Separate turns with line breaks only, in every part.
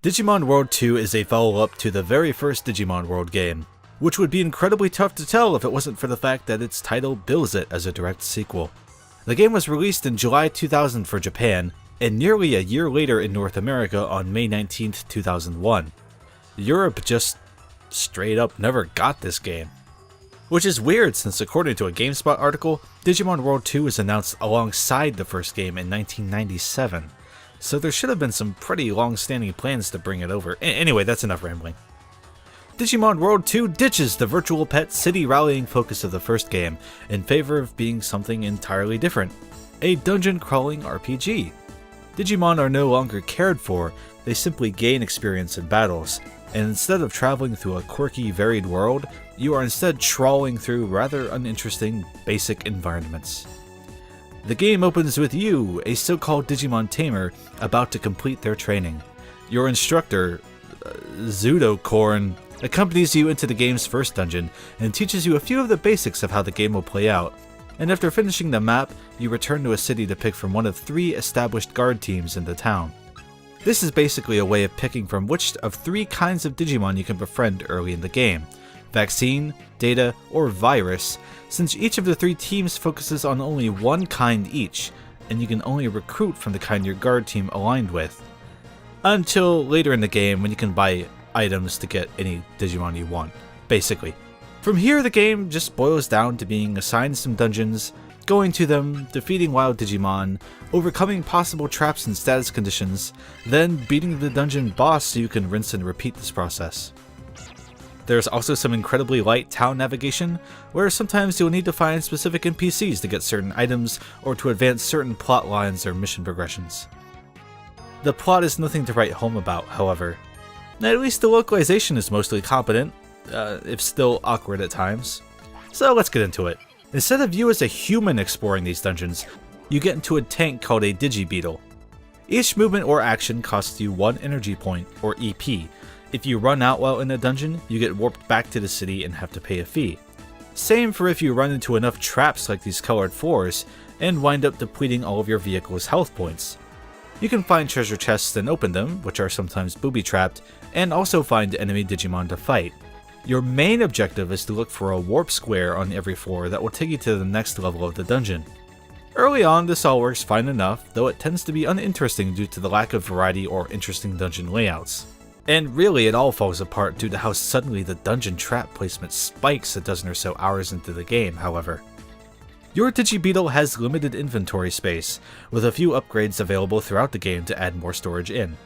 Digimon World 2 is a follow-up to the very first Digimon World game, which would be incredibly tough to tell if it wasn't for the fact that its title bills it as a direct sequel. The game was released in July 2000 for Japan, and nearly a year later in North America on May 19, 2001. Europe just straight up never got this game. Which is weird since according to a GameSpot article, Digimon World 2 was announced alongside the first game in 1997. So there should have been some pretty long-standing plans to bring it over. Anyway, that's enough rambling. Digimon World 2 ditches the virtual pet city rallying focus of the first game in favor of being something entirely different, a dungeon crawling RPG. Digimon are no longer cared for, they simply gain experience in battles, and instead of traveling through a quirky, varied world, you are instead trawling through rather uninteresting, basic environments. The game opens with you, a so-called Digimon tamer, about to complete their training. Your instructor, Zudokorn, accompanies you into the game's first dungeon and teaches you a few of the basics of how the game will play out. And after finishing the map, you return to a city to pick from one of 3 established guard teams in the town. This is basically a way of picking from which of 3 kinds of Digimon you can befriend early in the game: Vaccine, Data, or Virus, since each of the 3 teams focuses on only one kind each, and you can only recruit from the kind your guard team aligned with. Until later in the game when you can buy items to get any Digimon you want, basically. From here the game just boils down to being assigned some dungeons, going to them, defeating wild Digimon, overcoming possible traps and status conditions, then beating the dungeon boss so you can rinse and repeat this process. There's also some incredibly light town navigation, where sometimes you'll need to find specific NPCs to get certain items or to advance certain plot lines or mission progressions. The plot is nothing to write home about, however. At least the localization is mostly competent, if still awkward at times. So let's get into it. Instead of you as a human exploring these dungeons, you get into a tank called a Digibeetle. Each movement or action costs you 1 energy point, or EP. If you run out while in a dungeon, you get warped back to the city and have to pay a fee. Same for if you run into enough traps like these colored floors, and wind up depleting all of your vehicle's health points. You can find treasure chests and open them, which are sometimes booby-trapped, and also find enemy Digimon to fight. Your main objective is to look for a warp square on every floor that will take you to the next level of the dungeon. Early on, this all works fine enough, though it tends to be uninteresting due to the lack of variety or interesting dungeon layouts. And really, it all falls apart due to how suddenly the dungeon trap placement spikes a dozen or so hours into the game, however. Your Digibeetle has limited inventory space, with a few upgrades available throughout the game to add more storage in.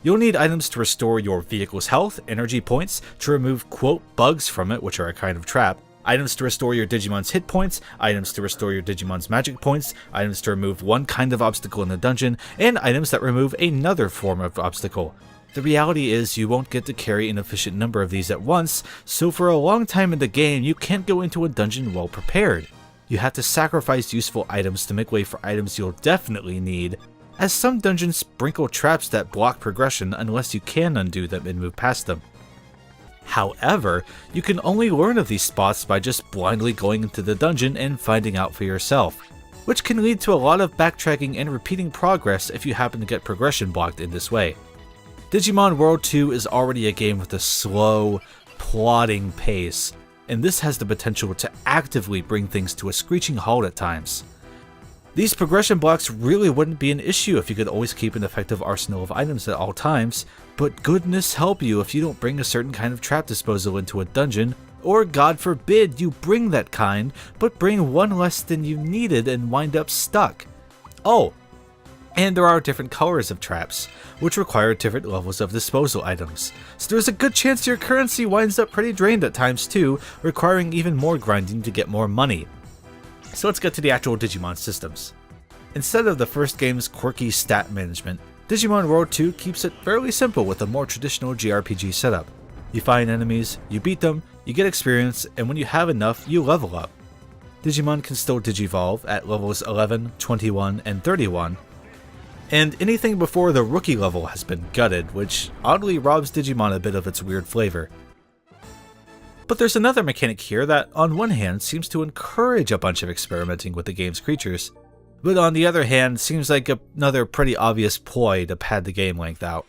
You'll need items to restore your vehicle's health, energy points, to remove quote bugs from it, which are a kind of trap, items to restore your Digimon's hit points, items to restore your Digimon's magic points, items to remove one kind of obstacle in the dungeon, and items that remove another form of obstacle. The reality is you won't get to carry an efficient number of these at once, so for a long time in the game you can't go into a dungeon well prepared. You have to sacrifice useful items to make way for items you'll definitely need, as some dungeons sprinkle traps that block progression unless you can undo them and move past them. However, you can only learn of these spots by just blindly going into the dungeon and finding out for yourself, which can lead to a lot of backtracking and repeating progress if you happen to get progression blocked in this way. Digimon World 2 is already a game with a slow, plodding pace, and this has the potential to actively bring things to a screeching halt at times. These progression blocks really wouldn't be an issue if you could always keep an effective arsenal of items at all times, but goodness help you if you don't bring a certain kind of trap disposal into a dungeon, or God forbid you bring that kind, but bring one less than you needed and wind up stuck. Oh, and there are different colors of traps, which require different levels of disposal items, so there's a good chance your currency winds up pretty drained at times too, requiring even more grinding to get more money. So let's get to the actual Digimon systems. Instead of the first game's quirky stat management, Digimon World 2 keeps it fairly simple with a more traditional JRPG setup. You find enemies, you beat them, you get experience, and when you have enough, you level up. Digimon can still digivolve at levels 11, 21, and 31, and anything before the rookie level has been gutted, which oddly robs Digimon a bit of its weird flavor. But there's another mechanic here that, on one hand, seems to encourage a bunch of experimenting with the game's creatures, but on the other hand, seems like another pretty obvious ploy to pad the game length out.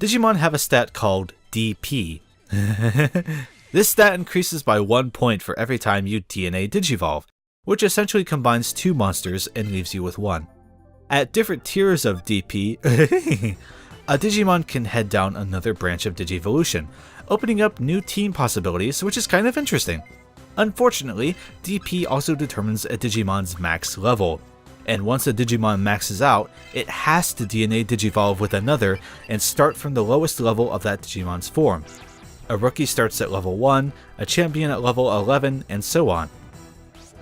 Digimon have a stat called DP. This stat increases by 1 point for every time you DNA Digivolve, which essentially combines 2 monsters and leaves you with 1. At different tiers of DP, a Digimon can head down another branch of Digivolution, opening up new team possibilities, which is kind of interesting. Unfortunately, DP also determines a Digimon's max level, and once a Digimon maxes out, it has to DNA Digivolve with another and start from the lowest level of that Digimon's form. A rookie starts at level 1, a champion at level 11, and so on.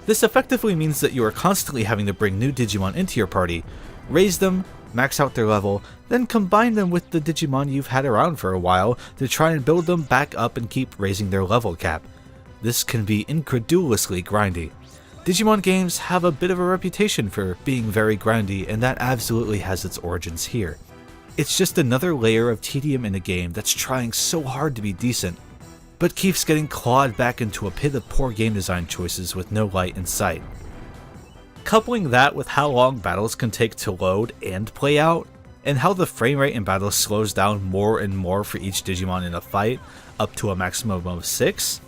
This effectively means that you are constantly having to bring new Digimon into your party, raise them, max out their level, then combine them with the Digimon you've had around for a while to try and build them back up and keep raising their level cap. This can be incredulously grindy. Digimon games have a bit of a reputation for being very grindy, and that absolutely has its origins here. It's just another layer of tedium in a game that's trying so hard to be decent, but keeps getting clawed back into a pit of poor game design choices with no light in sight. Coupling that with how long battles can take to load and play out, and how the frame rate in battles slows down more and more for each Digimon in a fight, up to a maximum of 6,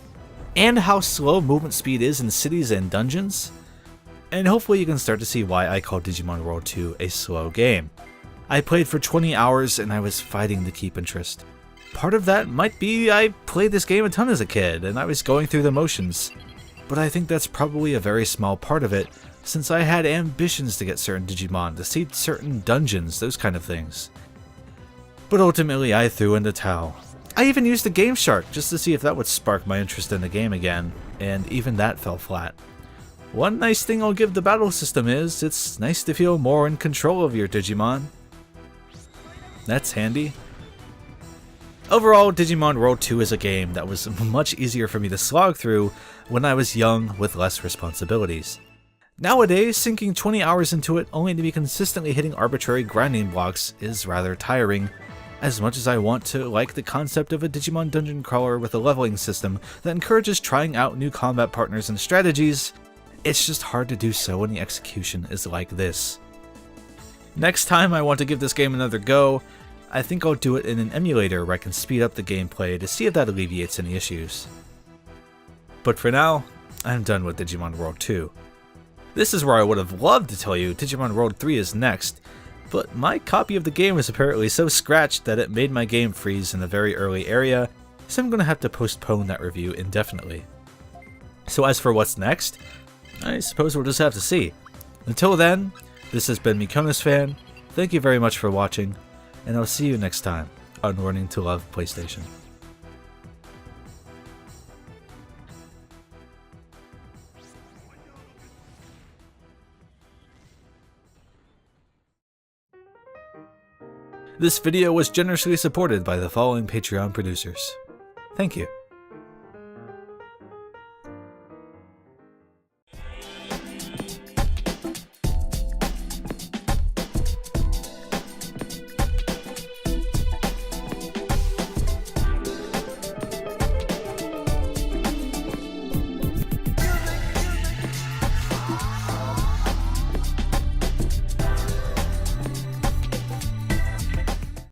and how slow movement speed is in cities and dungeons, and hopefully you can start to see why I call Digimon World 2 a slow game. I played for 20 hours and I was fighting to keep interest. Part of that might be I played this game a ton as a kid and I was going through the motions, but I think that's probably a very small part of it, since I had ambitions to get certain Digimon, to see certain dungeons, those kind of things. But ultimately I threw in the towel. I even used the Game Shark just to see if that would spark my interest in the game again, and even that fell flat. One nice thing I'll give the battle system is, it's nice to feel more in control of your Digimon. That's handy. Overall, Digimon World 2 is a game that was much easier for me to slog through when I was young with less responsibilities. Nowadays, sinking 20 hours into it only to be consistently hitting arbitrary grinding blocks is rather tiring. As much as I want to like the concept of a Digimon dungeon crawler with a leveling system that encourages trying out new combat partners and strategies, it's just hard to do so when the execution is like this. Next time I want to give this game another go, I think I'll do it in an emulator where I can speed up the gameplay to see if that alleviates any issues. But for now, I'm done with Digimon World 2. This is where I would have loved to tell you Digimon World 3 is next, but my copy of the game is apparently so scratched that it made my game freeze in a very early area, so I'm going to have to postpone that review indefinitely. So as for what's next, I suppose we'll just have to see. Until then, this has been MykonosFan, thank you very much for watching, and I'll see you next time on Learning to Love PlayStation. This video was generously supported by the following Patreon producers. Thank you.